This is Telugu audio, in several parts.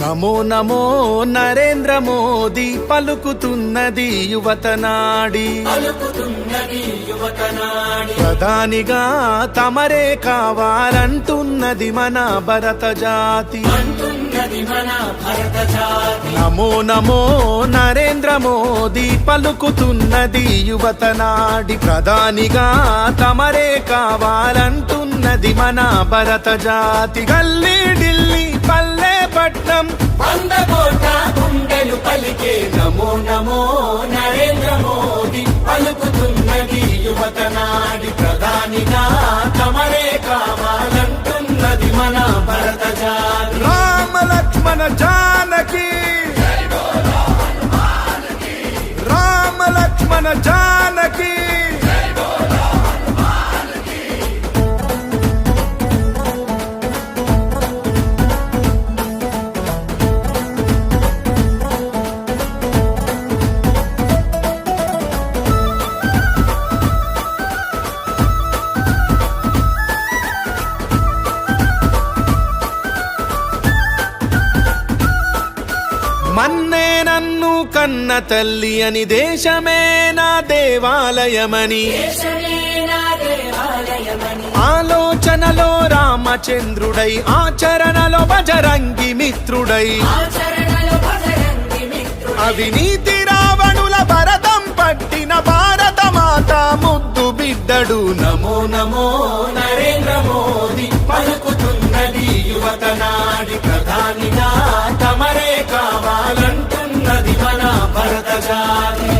నమో నమో నరేంద్ర మోదీ పలుకుతున్నది యువతనాడి ప్రధానిగా తమరే కావాలంటున్నది మన భరత జాతి. నమో నమో నరేంద్ర మోదీ పలుకుతున్నది యువతనాడి ప్రధానిగా తమరే కావాలంటున్నది మన భరత జాతి. గల్లీ ఢిల్లీ పల్లె పట్నం వందకోట గుండెలు పలికే నమో నమో నరేంద్ర మోదీ పలుకుతున్నది యువతనాడి ప్రధానిగా తమరే కావాలంటున్నది మన భరత జాతి. రామ లక్ష్మణ జానకి రామ లక్ష్మణ జానకి మన్నే నన్ను కన్న తల్లి అని దేశమే నా దేవాలయమని ఆలోచనలో రామచంద్రుడై ఆచరణలో బజరంగి మిత్రుడై అవినీతి రావణుల భరతం పట్టిన భారత మాత ముద్దు బిడ్డడు. నమో నమో నరేంద్ర మోదీ పలుకుతున్నది యువతనాడి ప్రధానిగా తమరే కావాలంటున్నది మన భరత జాతి.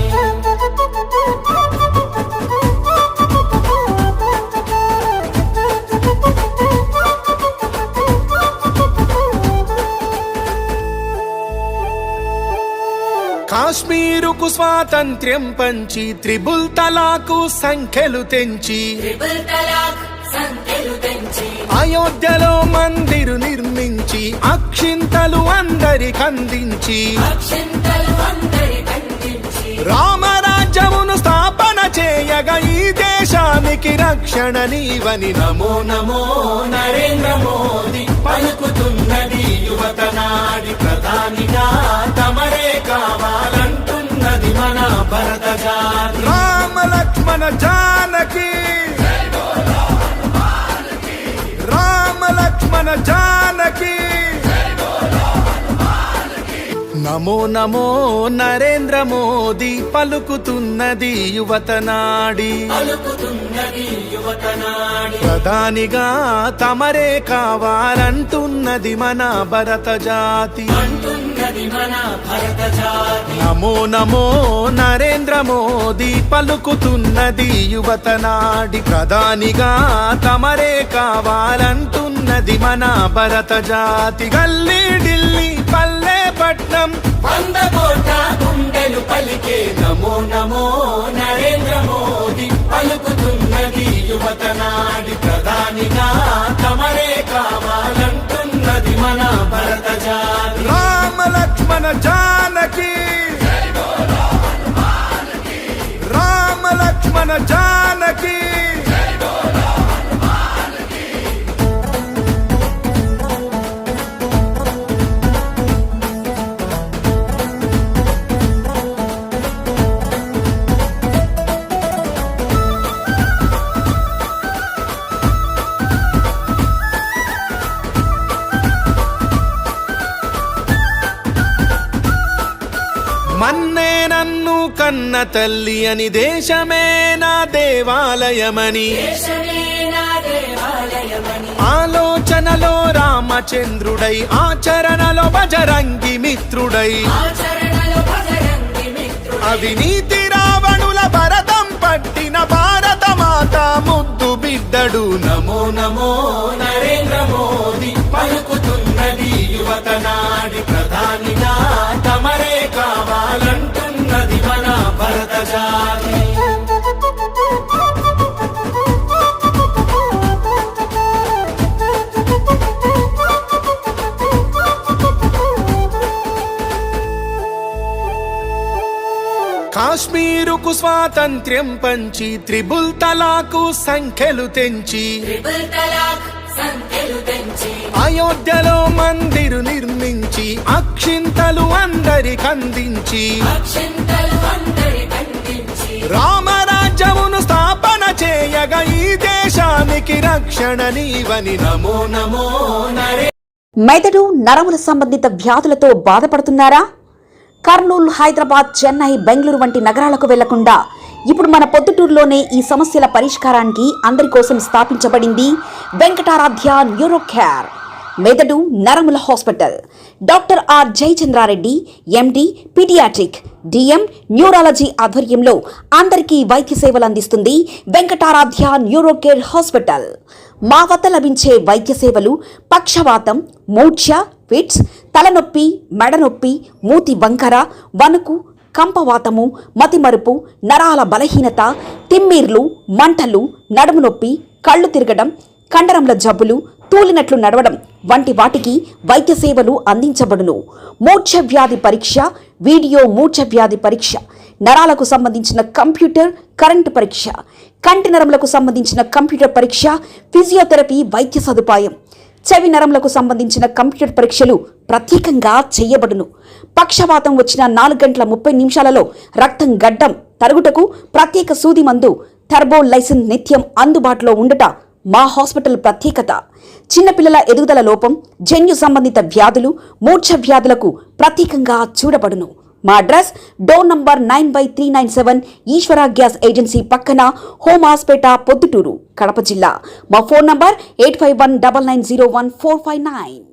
కాశ్మీరుకు స్వాతంత్ర్యం పంచి త్రిబుల్ తలాకు సంఖ్యలు తెంచి అయోధ్యలో మందిరు నిర్మించి అక్షింతలు అందరికందించి రామరాజ్యమును స్థాపన చేయగా ఈ దేశానికి రక్షణ నీవని. నమో నమో నరేంద్ర మోదీ పలుకుతున్నది యువతనాడి ప్రధానిగా తమరే కావాలంటున్నది మన భరత జాతి. రామ లక్ష్మణ జానకి రామ లక్ష్మణ జానకి నమో నమో నరేంద్ర మోదీ పలుకుతున్నది యువతనాడి ప్రధానిగా తమరే కావాలంటున్నది మన భరత జాతి. నమో నమో నరేంద్ర మోదీ పలుకుతున్నది యువతనాడి ప్రధానిగా తమరే కావాలంటున్నది మన భరత జాతి. గల్లీ ఢిల్లీ పల్లె పట్నం వందకోట గుండెలు పలికే నమో నమో నరేంద్ర మోదీ పలుకుతున్నది యువతనాడి ప్రధానిగా తమరే కావాలంటున్నది మన భరత జాతి. రామ లక్ష్మణ జానకి రామ లక్ష్మణ జానకి మన్నే నన్ను కన్న తల్లి అని దేశమే నా దేవాలయమని ఆలోచనలో రామచంద్రుడై ఆచరణలో బజరంగి మిత్రుడై అవినీతి రావణుల భరతం పట్టిన భారత మాత ముద్దు బిడ్డడు. నమో నమో నరేంద్ర మోదీ పలుకుతున్నది యువతనాడి ప్రధానిగా తమరే కావాలంటున్నది మన భరత జాతి. కాశ్మీరుకు స్వాతంత్ర్యం పంచి త్రిబుల్ తలాకు సంఖ్యలు తెంచి సంఖ్యలు తెంచి అయోధ్యలో మందిరు నిర్మించి అక్షింతలు అందరికందించి అక్షింతలు అందరికందించి రామరాజ్యమును స్థాపన చేయగా ఈ దేశానికి రక్షణ నీవని నమో నమో నరే మెదడు నరముల సంబంధిత వ్యాధులతో బాధపడుతున్నారా? కర్నూలు, హైదరాబాద్, చెన్నై, బెంగళూరు వంటి నగరాలకు వెళ్లకుండా ఇప్పుడు మన పొద్దుటూరులోనే ఈ సమస్యల పరిష్కారానికి అందరి కోసం స్థాపించబడింది వెంకటారాధ్య న్యూరో కేర్ మెదడు నరముల hospital. Doctor are Jayachandra Reddy, MD, paediatric, DM, neurology ఆధ్వర్యంలో అందరికీ వైద్య సేవలు అందిస్తుంది వెంకటారాధ్య న్యూరో కేర్ హాస్పిటల్. మా వద్ద లభించే వైద్య సేవలు పక్షవాతం, మూర్ఛ, ఫిట్స్, తలనొప్పి, మెడనొప్పి, మూతి వంకర, వణుకు, కంపవాతము, మతిమరుపు, నరాల బలహీనత, తిమ్మిర్లు, మంటలు, నడుము నొప్పి, కళ్ళు తిరగడం, కండరంల జబ్బులు, తూలినట్లు నడవడం వంటి వాటికి వైద్య సేవలు అందించబడును. మూర్ఛ వ్యాధి పరీక్ష, వీడియో మూర్ఛ వ్యాధి పరీక్ష, నరాలకు సంబంధించిన కంప్యూటర్ కరెంటు పరీక్ష, కంటి నరములకు సంబంధించిన కంప్యూటర్ పరీక్ష, ఫిజియోథెరపీ వైద్య సదుపాయం, చెవి నరములకు సంబంధించిన కంప్యూటర్ పరీక్షలు ప్రత్యేకంగా చేయబడును. పక్షవాతం వచ్చిన 4 గంటల 30 నిమిషాలలో రక్తం గడ్డం తరుగుటకు ప్రత్యేక సూది మందు థర్బోలైసిన్ నిత్యం అందుబాటులో ఉండట మా హాస్పిటల్ ప్రత్యేకత. చిన్నపిల్లల ఎదుగుదల లోపం, జన్యు సంబంధిత వ్యాధులు, మూర్ఛ వ్యాధులకు ప్రత్యేకంగా చూడబడును. మా అడ్రస్ డోర్ నంబర్ 9/397 ఈశ్వర గ్యాస్ ఏజెన్సీ పక్కన, హోమాస్పేట, పొద్దుటూరు, కడప జిల్లా. మా ఫోన్ నంబర్ 8519901459.